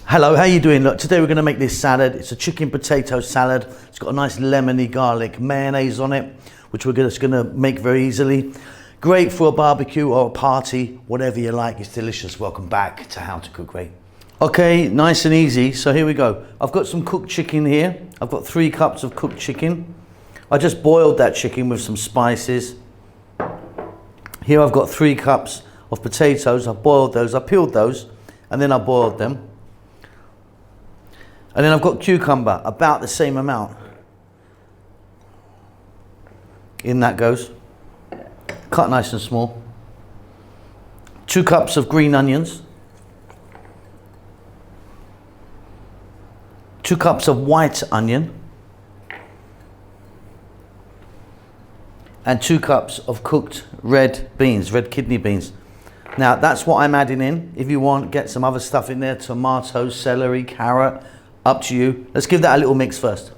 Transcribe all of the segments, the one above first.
Hello, how you doing? Look, today we're going to make this salad. It's a chicken potato salad. It's got a nice lemony garlic mayonnaise on it, which we're just going to make very easily. Great for a barbecue or a party, whatever you like. It's delicious. Welcome back to How to Cook Great. Okay, nice and easy. So here we go. I've got some cooked chicken here. I've got 3 cups of cooked chicken. I just boiled that chicken with some spices. Here I've got 3 cups of potatoes. I boiled those, I peeled those, and then I boiled them. And then I've got cucumber, about the same amount. In that goes. Cut nice and small. 2 cups of green onions. 2 cups of white onion. And 2 cups of cooked red beans, red kidney beans. Now that's what I'm adding in. If you want, get some other stuff in there, tomatoes, celery, carrot, up to you. Let's give that a little mix first.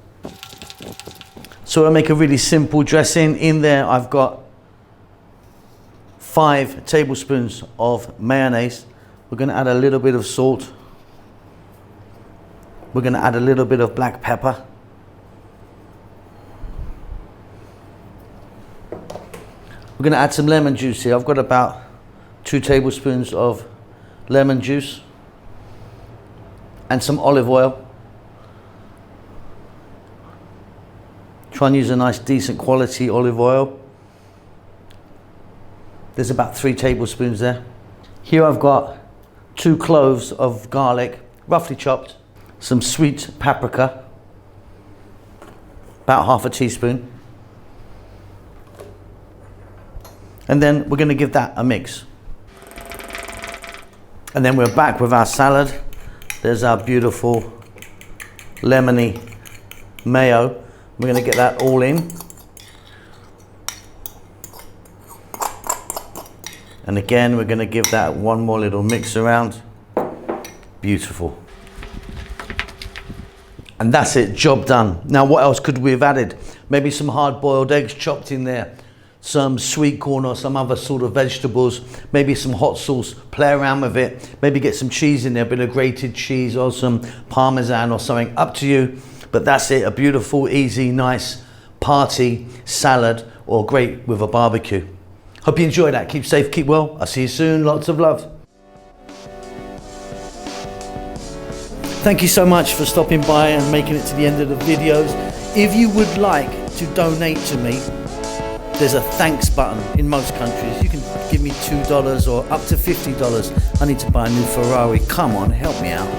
So I'll make a really simple dressing. In there I've got 5 tablespoons of mayonnaise. We're going to add a little bit of salt. We're going to add a little bit of black pepper. We're going to add some lemon juice here. I've got about 2 tablespoons of lemon juice and some olive oil. Try and use a nice decent quality olive oil. There's about 3 tablespoons there. Here I've got 2 cloves of garlic, roughly chopped. Some sweet paprika, about half a teaspoon. And then we're going to give that a mix. And then we're back with our salad. There's our beautiful lemony mayo. We're going to get that all in. And again, we're going to give that one more little mix around. Beautiful. And that's it, job done. Now what else could we have added? Maybe some hard-boiled eggs chopped in there, some sweet corn or some other sort of vegetables, maybe some hot sauce, play around with it, maybe get some cheese in there, a bit of grated cheese or some parmesan or something, up to you. But that's it, a beautiful, easy, nice party salad, or great with a barbecue. Hope you enjoyed that. Keep safe, keep well. I'll see you soon. Lots of love. Thank you so much for stopping by and making it to the end of the videos. If you would like to donate to me, there's a thanks button in most countries. You can give me $2 or up to $50. I need to buy a new Ferrari. Come on, help me out.